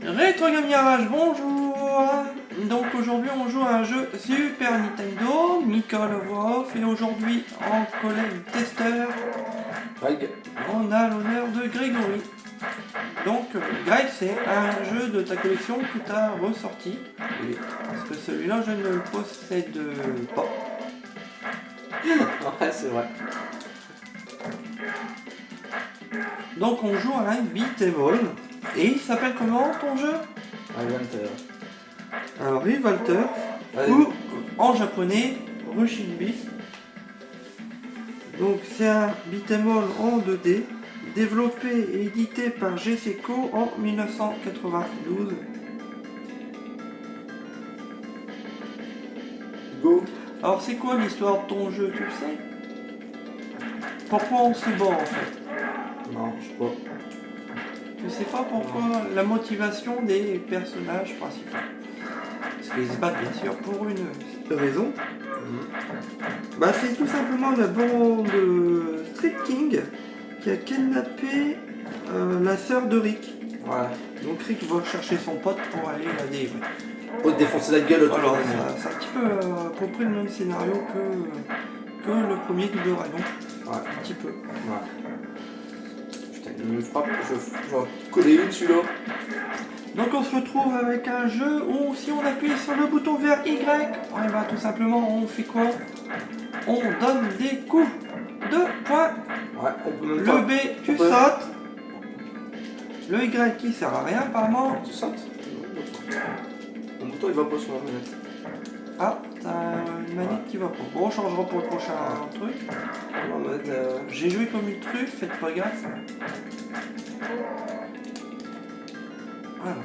Retro Game Garage, bonjour. Donc aujourd'hui on joue à un jeu Super Nintendo, Michael Wolf, et aujourd'hui en collègue testeur, Greg. on a l'honneur de Grégory. Donc Greg, c'est un jeu de ta collection que tu as ressorti, parce que celui-là je ne le possède pas. Ouais, c'est vrai. Donc on joue à un beat'em all, et il s'appelle comment ton jeu? Un Revolter, ou en japonais, Rushin Beat. Donc c'est un beat'em all en 2D, développé et édité par GCCO en 1992. Go. Alors c'est quoi l'histoire de ton jeu, tu le sais? Pourquoi on se bat en fait? Non, je sais pas. Tu sais pas pourquoi? La motivation des personnages principaux. Parce qu'ils se battent bien sûr pour une raison. Bah c'est tout simplement la bande Street King qui a kidnappé la sœur de Rick. Ouais. Donc Rick va chercher son pote pour aller la délivrer. Faut te défoncer la gueule. Alors c'est un petit peu à peu près le même scénario que le premier Double Dragon. Ouais. Un petit peu. Ouais. Putain, il me frappe, je vais coller une celui-là. Donc on se retrouve avec un jeu où si on appuie sur le bouton vert Y, et bah tout simplement on fait quoi? On donne des coups de poing. Ouais, on peut même pas. Le B tu sautes. Le Y qui sert à rien apparemment. Tu sautes. Mon bouton il va pas sur la manette. Ah, t'as une manette qui va pas. Bon, on changera pour le prochain truc. La manette, J'ai joué comme une truffe, faites pas gaffe. Voilà.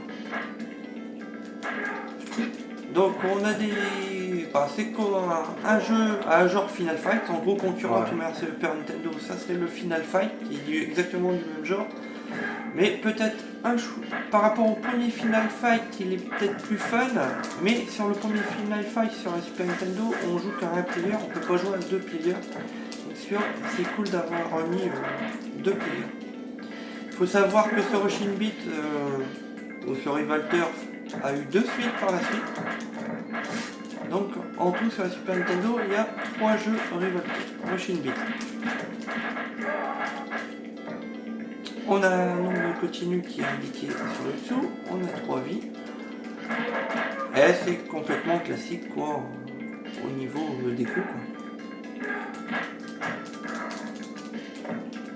Donc on a des... Bah, c'est quoi un jeu à genre Final Fight, en gros concurrent Ouais. du Super Nintendo, ça serait le Final Fight, qui est exactement du même genre. Mais peut-être par rapport au premier Final Fight, il est peut-être plus fun, mais sur le premier Final Fight sur la Super Nintendo, on joue qu'à un player, on peut pas jouer à deux players. Donc c'est cool d'avoir remis deux players. Il faut savoir que ce Rushin Beat, ou ce Revolter, a eu deux suites par la suite. Donc en tout sur la Super Nintendo, il y a 3 jeux Rushin Beat. On a un nombre continu qui est indiqué sur le dessous, on a 3 vies. Et c'est complètement classique quoi, au niveau des coups quoi.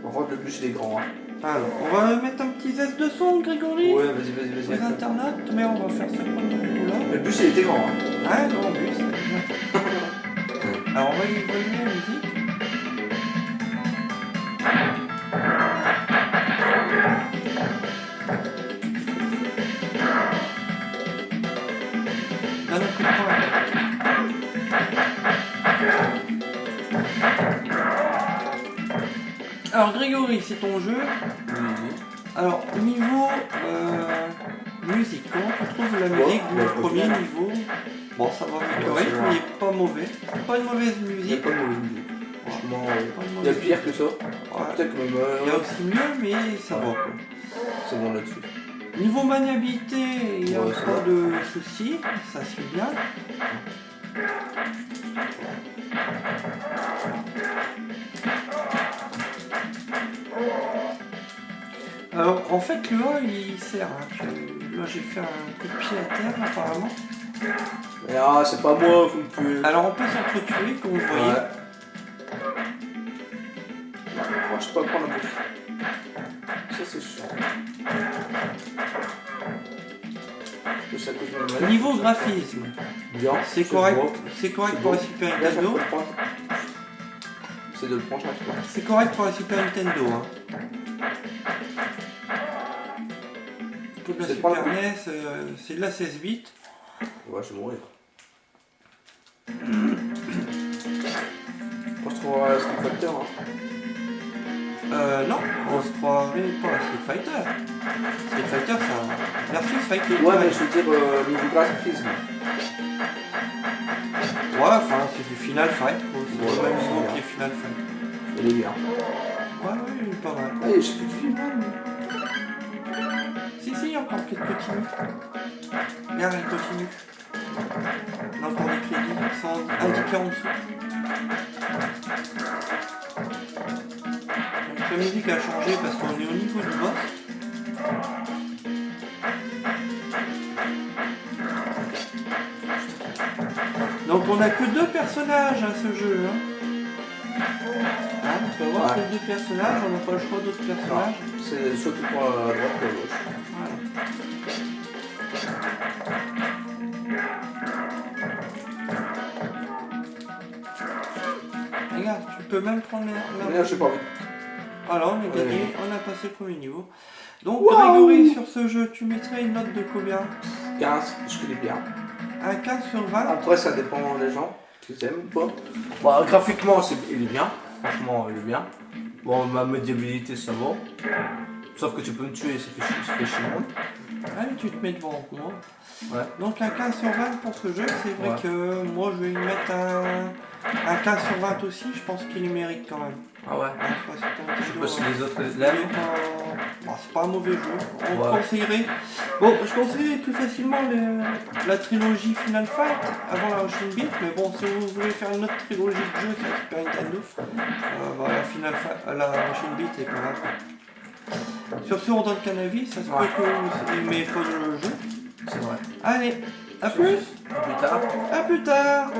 Par contre, le bus il est grand. Hein. Alors, on va mettre un petit zeste de son, Grégory. Ouais, vas-y. Les internautes, mais on va faire ce premier niveau là. Le bus il était grand. Hein. Ah non, en plus, c'est bien. Alors, on va évoluer la musique. Donne un coup de poing. Alors, Grégory, c'est ton jeu. Alors, niveau musique, comment tu trouves la musique du premier niveau? Bon, ça va avec le rythme, il est pas mauvais. Pas une mauvaise Il n'y a musique. pas de mauvaise musique. Franchement, Pas une il y a mauvaise pire que ça. Ouais. Peut-être que même. Il y a aussi mieux, mais ça va quoi. C'est bon là-dessus. Niveau maniabilité, il n'y a Ouais, pas de soucis, ça suit bien. Alors en fait le A il sert, hein. Là j'ai fait un coup de pied à terre apparemment. Mais ah, c'est pas moi, faut me tuer. Alors on peut s'entretuer comme vous voyez. Ouais. Moi, je peux pas prendre un peu. Ça, c'est chiant. Je sais à cause de la manette. Niveau graphisme, Bien. c'est correct, beau. c'est correct C'est pour la beau. Super Là, je Nintendo. peux le prendre. C'est de le prendre, je sais pas. C'est correct pour la Super Nintendo. Hein. Pour la C'est Super pas le- NES, c'est de la 16 bits. Ouais, je vais mourir. Moi, je trouve Street Fighter. Hein. Non, on se croirait pas à Street Fighter. Street Fighter, c'est un versus Fighter. Ouais, mais je veux dire, niveau graphisme. Ouais, enfin, c'est du Final Fight. Quoi. C'est Ouais, le même c'est niveau bien. qui est Final Fight. Il est bien. Ouais, il est pas mal. Allez, je sais plus de film. Si, encore quelques tenues. Regarde, elle continue. On a encore des crédits qui sont indiqués en dessous. Donc, la musique a changé parce qu'on est au niveau du boss. Donc on n'a que 2 personnages à ce jeu. Hein. Tu vas voir que 2 personnages, on n'a pas le choix d'autres personnages. C'est surtout pour la droite et la gauche. Voilà. Regarde, tu peux même prendre la... Là, j'ai pas envie. Voilà, on a gagné, on a passé le premier niveau. Donc Wow. Grégory, sur ce jeu, tu mettrais une note de combien? 15, je connais bien. Un 15 sur 20. Après, ça dépend des gens qui aiment ou pas. Bah, graphiquement, il est bien. Franchement, il est bien. Bon, ma médiabilité, ça va. Sauf que tu peux me tuer, ça fait chier le monde. Allez, tu te mets devant moi. Ouais. Donc un 15 sur 20 pour ce jeu, c'est vrai Ouais. que moi je vais lui mettre un 15 sur 20 aussi, je pense qu'il les mérite quand même. Ah ouais. Je sais pas si les autres l'aiment. C'est pas un mauvais jeu, on Ouais. conseillerait. Bon, je conseillerais plus facilement la trilogie Final Fight avant la Rushing Beat, mais bon, si vous voulez faire une autre trilogie de jeux sur Super Nintendo, la Rushing Beat est pas grave. Sur ce, on donne qu'un avis, ça se peut que vous aimez pas le jeu. C'est vrai. Allez, à plus, À plus tard. à plus tard.